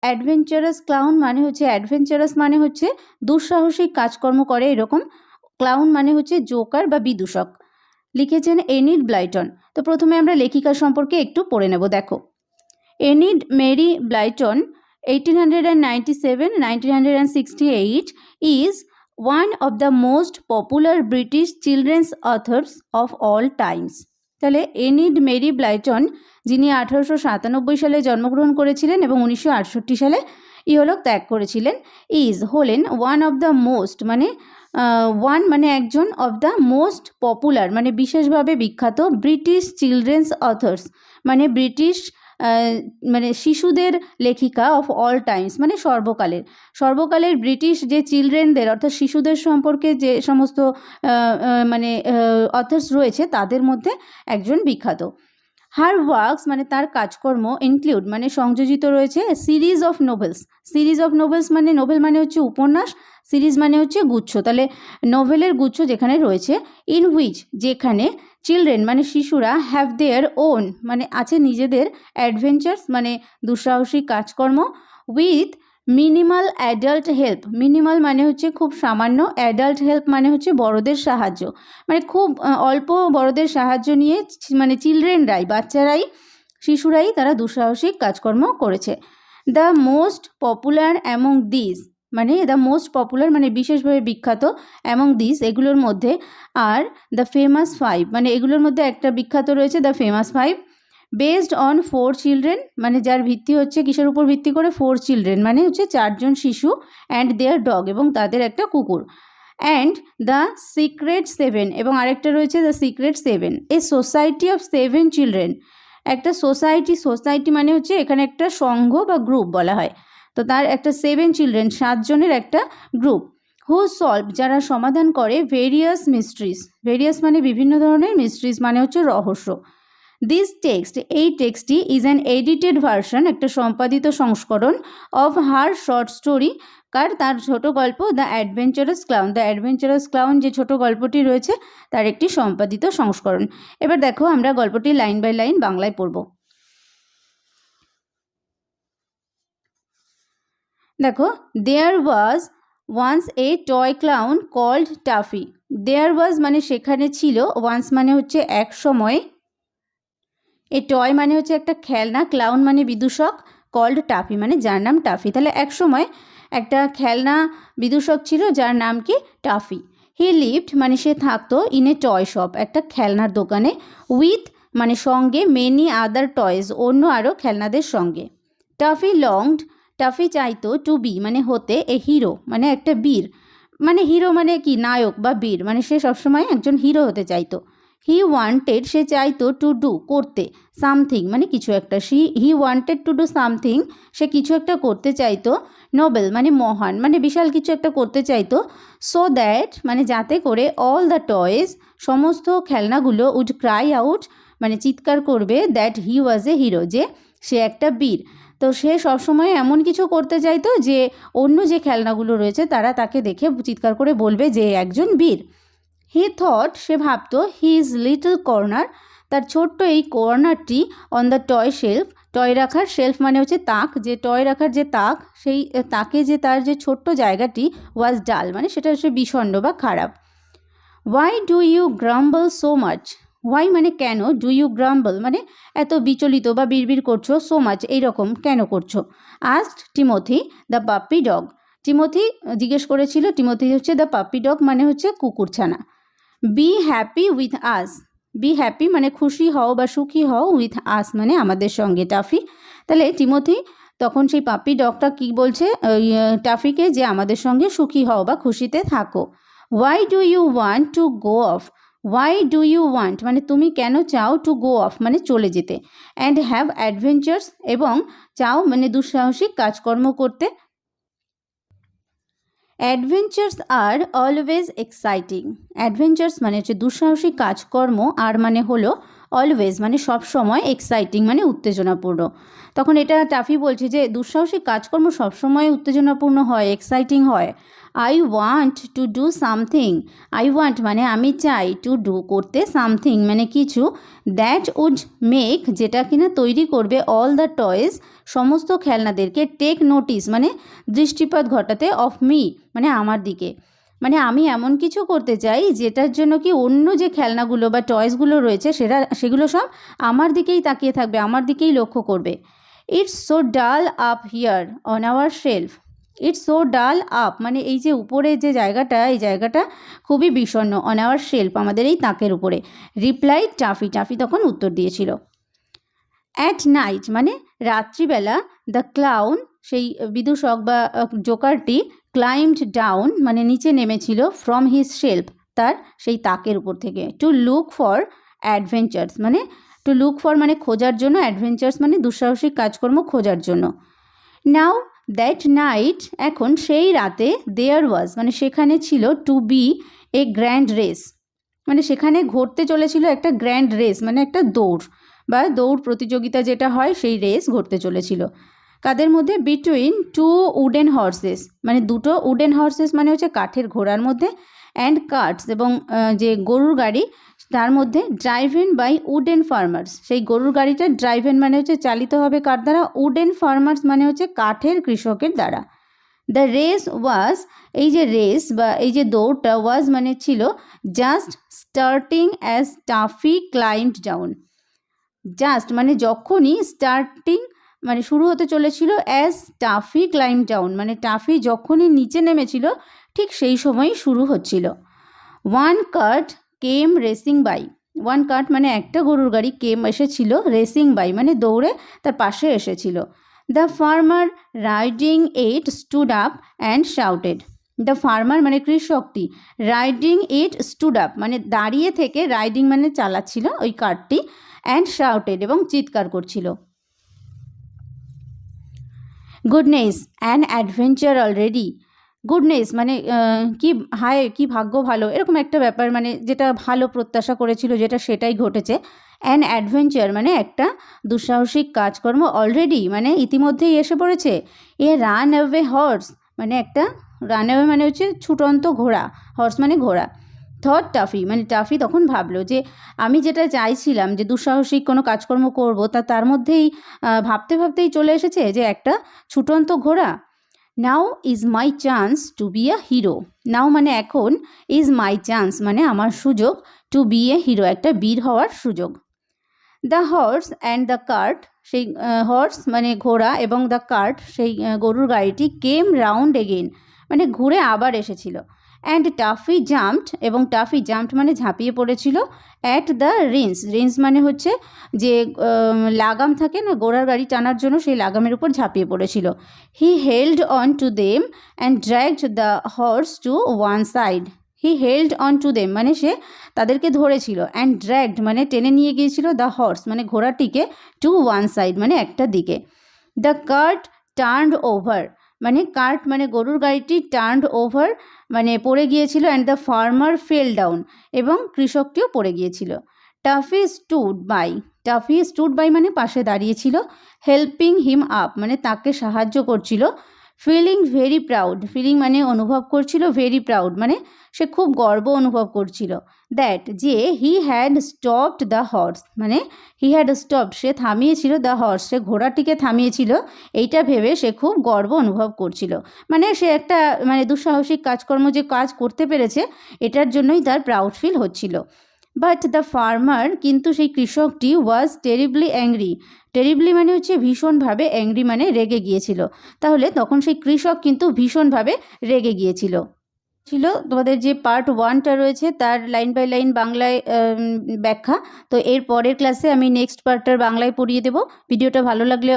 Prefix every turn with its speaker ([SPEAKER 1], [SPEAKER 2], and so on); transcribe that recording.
[SPEAKER 1] Adventurous clown মানে হচ্ছে adventurous মানে হচ্ছে দুঃসাহসিক কাজকর্ম করে এরকম, ক্লাউন মানে হচ্ছে জোকার বা বিদূষক। লিখেছেন এনিড ব্লাইটন। তো প্রথমে আমরা লেখিকার সম্পর্কে একটু পড়ে নেব। দেখো, Enid Mary Blyton 1897-1968 is one of the most popular British children's authors of all times. তাহলে এনিড মেরি ব্লাইটন, যিনি 1897 সালে জন্মগ্রহণ করেছিলেন এবং 1968 সালে ইহলোক ত্যাগ করেছিলেন, হলেন ওয়ান অফ দ্য মোস্ট মানে ওয়ান মানে একজন, অফ দ্য মোস্ট পপুলার মানে বিশেষভাবে বিখ্যাত, ব্রিটিশ চিলড্রেন্স অথর্স মানে ব্রিটিশ মানে শিশুদের লেখিকা, অফ অল টাইমস মানে সর্বকালের ব্রিটিশ যে চিলড্রেনদের অর্থাৎ শিশুদের সম্পর্কে যে সমস্ত মানে অথর্স রয়েছে তাদের মধ্যে একজন বিখ্যাত। হার ওয়ার্কস মানে তার কাজকর্ম, ইনক্লুড মানে সংযোজিত রয়েছে সিরিজ অফ নোভেলস মানে নোভেল মানে হচ্ছে উপন্যাস, সিরিজ মানে হচ্ছে গুচ্ছ, তাহলে নোভেলের গুচ্ছ যেখানে রয়েছে, ইন হুইচ যেখানে চিলড্রেন মানে শিশুরা হ্যাভ দেয়ার ওন মানে আছে নিজেদের, অ্যাডভেঞ্চার্স মানে দুঃসাহসিক কাজকর্ম, with minimal adult help, minimal মানে হচ্ছে খুব সামান্য, অ্যাডাল্ট হেল্প মানে হচ্ছে বড়দের সাহায্য, মানে খুব অল্প বড়দের সাহায্য নিয়ে মানে চিলড্রেনরাই, বাচ্চারাই, শিশুরাই তারা দুঃসাহসিক কাজকর্ম করেছে। The most popular among this মানে দ্য মোস্ট পপুলার মানে বিশেষভাবে বিখ্যাত, অ্যামং দিস এগুলোর মধ্যে, আর দ্য ফেমাস ফাইভ মানে এগুলোর মধ্যে একটা বিখ্যাত রয়েছে the famous five, based on 4 children মানে যার ভিত্তি হচ্ছে কিসের উপর ভিত্তি করে, 4 চিলড্রেন মানে হচ্ছে 4জন শিশু, অ্যান্ড দেয়ার ডগ এবং তাদের একটা কুকুর, অ্যান্ড দ্য সিক্রেট 7 এবং আরেকটা রয়েছে the secret 7, a society of 7 children, একটা সোসাইটি মানে হচ্ছে এখানে একটা সংঘ বা গ্রুপ বলা হয়, তো তার একটা 7 চিলড্রেন 7 জনের একটা গ্রুপ, হু সলভ যারা সমাধান করে, ভেরিয়াস মিস্ট্রিজ, ভেরিয়াস মানে বিভিন্ন ধরনের, মিস্ট্রিজ মানে হচ্ছে রহস্য। দিস টেক্সট এই টেক্সটটি ইজ অ্যান এডিটেড ভার্সন একটা সম্পাদিত সংস্করণ, অফ হার শর্ট স্টোরি তার ছোট গল্প দ্য অ্যাডভেঞ্চারাস ক্লাউন যে ছোট গল্পটি রয়েছে তার একটি সম্পাদিত সংস্করণ। এবার দেখো আমরা গল্পটি লাইন বাই লাইন বাংলায় পড়ব। দেখো, there was once a toy clown called Taffy, there was মানে সেখানে ছিল, ওয়ান্স মানে হচ্ছে এক সময়, এ টয় মানে হচ্ছে একটা খেলনা, ক্লাউন মানে বিদূষক, কল্ড টাফি মানে যার নাম টাফি, তাহলে এক সময় একটা খেলনা বিদূষক ছিল যার নাম কি, টাফি। হি লিভড মানে সে থাকতো, ইন এ টয় শপ একটা খেলনার দোকানে, উইথ মানে সঙ্গে, মেনি আদার টয়েস অন্য আরও খেলনাদের সঙ্গে। টাফি লংড টাফি চাইতো, টু বি মানে হতে, এ হিরো মানে একটা বীর, মানে হিরো মানে কি নায়ক বা বীর, মানে সে সবসময় একজন হিরো হতে চাইতো। হি ওয়ান্টেড সে চাইতো, টু ডু করতে, সামথিং মানে কিছু একটা, he wanted to do something সে কিছু একটা করতে চাইতো, নোবেল মানে মহান মানে বিশাল কিছু একটা করতে চাইতো, সো দ্যাট মানে যাতে করে, অল দ্য টয়েস সমস্ত খেলনাগুলো, উড ক্রাই আউট মানে চিৎকার করবে, that he was A hero যে সে একটা বীর। তো সে সবসময় এমন কিছু করতে চাইতো যে অন্য যে খেলনাগুলো রয়েছে তারা তাকে দেখে চিৎকার করে বলবে যে একজন বীর। হি থট সে ভাবতো, হিজ লিটল কর্নার তার ছোট্ট এই কর্নারটি, on the toy shelf toy রাখার শেলফ মানে হচ্ছে তাক, যে টয় রাখার যে তাক সেই তাকে যে তার যে ছোট্ট জায়গাটি, ওয়াজ ডাল মানে সেটা হচ্ছে বিষণ্ণ বা খারাপ। Why do you grumble so much, why মানে কেন, ডু ইউ গ্রাম্বল মানে এত বিচলিত বা বিড়বিড় করছো, সো মাচ এইরকম কেন করছো, asked Timothy the puppy dog, Timothy জিজ্ঞেস করেছিল, টিমোথি হচ্ছে দ্য পাপ্পি ডগ মানে হচ্ছে কুকুরছানা। Be happy with us, be happy মানে খুশি হও বা সুখী হও, উইথ আস মানে আমাদের সঙ্গে, টাফি। তাহলে টিমোথি তখন সেই পাপ্পি ডগটা কি বলছে টাফিকে, যে আমাদের সঙ্গে সুখী হও বা খুশিতে থাকো। Why do you want to go off, why do you want মানে তুমি কেন চাও, টু গো অফ মানে চলে যেতে, অ্যান্ড হ্যাভ অ্যাডভেঞ্চার্স এবং চাও মানে দুঃসাহসিক কাজকর্ম করতে। Adventures are always exciting, adventures মানে হচ্ছে দুঃসাহসিক কাজকর্ম, আর মানে হলো অলওয়েজ মানে সব সময়, এক্সাইটিং মানে উত্তেজনাপূর্ণ। তখন এটা টাফি বলছে যে দুঃসাহসিক কাজকর্ম সবসময় উত্তেজনাপূর্ণ হয়, এক্সাইটিং হয়। I want to do something, I want মানে আমি চাই, টু ডু করতে, সামথিং মানে কিছু, দ্যাট উড মেক যেটা কিনা তৈরি করবে, অল দ্য টয়েস সমস্ত খেলনাদেরকে, টেক নোটিস মানে দৃষ্টিপাত ঘটাতে, অফ মি মানে আমার দিকে। মানে আমি এমন কিছু করতে চাই যেটার জন্য কি অন্য যে খেলনাগুলো বা টয়েসগুলো রয়েছে সেগুলো সব আমার দিকেই তাকিয়ে থাকবে, আমার দিকেই লক্ষ্য করবে। It's so dull up here on our shelf, it's so dull up মানে এই যে উপরে যে জায়গাটা, এই জায়গাটা খুবই বিষণ্ণ, অন আওয়ার শেলফ আমাদের এই তাকের উপরে। রিপ্লাইড টাফি, টাফি তখন উত্তর দিয়েছিল। অ্যাট নাইট মানে রাত্রিবেলা, দ্য ক্লাউন সেই বিদূষক বা জোকারটি, ক্লাইম্বড ডাউন মানে নিচে নেমেছিল, ফ্রম হিজ শেলফ তার সেই তাকের উপর থেকে, টু লুক ফর অ্যাডভেঞ্চার্স মানে টু লুক ফর মানে খোঁজার জন্য, অ্যাডভেঞ্চার্স মানে দুঃসাহসিক কাজকর্ম খোঁজার জন্য। নাও দ্যাট নাইট এখন সেই রাতে, দেয়ার ওয়াজ মানে সেখানে ছিল, two B a grand race মানে সেখানে ঘটতে চলেছিল একটা গ্র্যান্ড রেস মানে একটা দৌড় বা দৌড় প্রতিযোগিতা যেটা হয় সেই রেস ঘটতে চলেছিল। কাদের মধ্যে? বিটুইন টু উডেন হর্সেস মানে দুটো উডেন হর্সেস মানে হচ্ছে কাঠের ঘোড়ার মধ্যে, অ্যান্ড কার্টস এবং যে গরুর গাড়ি তার মধ্যে, ড্রাইভেন বাই উডেন ফার্মার্স সেই গরুর গাড়িটা ড্রাইভেন মানে হচ্ছে চালিত হবে কার দ্বারা? উডেন ফার্মার্স মানে হচ্ছে কাঠের কৃষকের দ্বারা। দ্য রেস ওয়াজ এই যে রেস বা এই যে দৌড়টা, ওয়াজ মানে ছিল, just starting as Tuffy climbed down, just মানে যখনই, স্টার্টিং মানে শুরু হতে চলেছিল, অ্যাজ টাফি ক্লাইম্বড ডাউন মানে টাফি যখনই নিচে নেমেছিল ঠিক সেই সময়ই শুরু হচ্ছিল। One cart came racing by, one cart মানে একটা গরুর গাড়ি, কেম এসেছিল, রেসিং বাই মানে দৌড়ে তার পাশে এসেছিল। The farmer riding it stood up and shouted, the farmer মানে কৃষকটি, রাইডিং ইট স্টুড আপ মানে দাঁড়িয়ে থেকে, রাইডিং মানে চালাচ্ছিল ওই কার্টটি, অ্যান্ড শাউটেড এবং চিৎকার করছিল। Goodness an adventure already, goodness মানে কি হায় কি ভাগ্য ভালো, এরকম একটা ব্যাপার মানে যেটা ভালো প্রত্যাশা করেছিল যেটা সেটাই ঘটেছে। অ্যান অ্যাডভেঞ্চার মানে একটা দুঃসাহসিক কাজকর্ম, অলরেডি মানে ইতিমধ্যেই এসে পড়েছে। এ রান অ্যাওয়ে হর্স মানে একটা, রান অ্যাওয়ে মানে হচ্ছে ছুটন্ত ঘোড়া, হর্স মানে ঘোড়া। থট টাফি মানে টাফি তখন ভাবলো যে আমি যেটা চাইছিলাম যে দুঃসাহসিক কোনো কাজকর্ম করব তার মধ্যেই ভাবতে ভাবতেই চলে এসেছে যে একটা ছুটন্ত ঘোড়া। Now is my chance to be a hero, now মানে এখন, ইজ মাই চান্স মানে আমার সুযোগ, টু বি এ হিরো একটা বীর হওয়ার সুযোগ। The horse and the cart সেই হর্স মানে ঘোড়া এবং দ্য কার্ট সেই গরুর গাড়িটি, কেম রাউন্ড এগেইন মানে ঘুরে আবার এসেছিল। অ্যান্ড টাফি জাম্পড এবং টাফি জাম্পড মানে ঝাঁপিয়ে পড়েছিল, অ্যাট দ্য রিন্স, রিন্স মানে হচ্ছে যে লাগাম থাকে না ঘোড়ার গাড়ি টানার জন্য, সেই লাগামের উপর ঝাঁপিয়ে পড়েছিল। He held on to them and dragged the horse to one side, he held on to them মানে সে তাদেরকে ধরেছিল, অ্যান্ড ড্র্যাগড মানে টেনে নিয়ে গিয়েছিল, দ্য হর্স মানে ঘোড়াটিকে, টু ওয়ান সাইড মানে একটা দিকে। দ্য কার্ট টার্নড ওভার মানে কার্ট মানে গরুর গাড়িটি, টার্নড ওভার মানে পড়ে গিয়েছিল, and the farmer fell down এবং কৃষকটিও পড়ে গিয়েছিল। Tuffy stood by, Tuffy stood by মানে পাশে দাঁড়িয়েছিল, হেল্পিং হিম আপ মানে তাকে সাহায্য করছিল। ফিলিং ভেরি প্রাউড, ফিলিং মানে অনুভব করছিল, ভেরি প্রাউড মানে সে খুব গর্ব অনুভব করছিল, দ্যাট যে he had stopped the horse মানে হি হ্যাড স্টপড সে থামিয়েছিল, দ্য হর্স সে ঘোড়াটিকে থামিয়েছিল, এইটা ভেবে সে খুব গর্ব অনুভব করছিল। মানে সে একটা মানে দুঃসাহসিক কাজকর্ম যে কাজ করতে পেরেছে এটার জন্যই তার প্রাউড ফিল হচ্ছিল। বাট দ্য ফার্মার কিন্তু সেই কৃষকটি, ওয়াজ টেরিবলি অ্যাংরি, টেরিবলি মানে হচ্ছে ভীষণভাবে, অ্যাংরি মানে রেগে গিয়েছিল, তাহলে তখন সেই কৃষক কিন্তু ভীষণভাবে রেগে গিয়েছিল। ছিল তোমাদের যে পার্ট 1টা রয়েছে তার লাইন বাই লাইন বাংলায় ব্যাখ্যা। তো এর পরের ক্লাসে আমি নেক্সট পার্টটার বাংলায় পড়িয়ে দেবো। ভিডিওটা ভালো লাগলে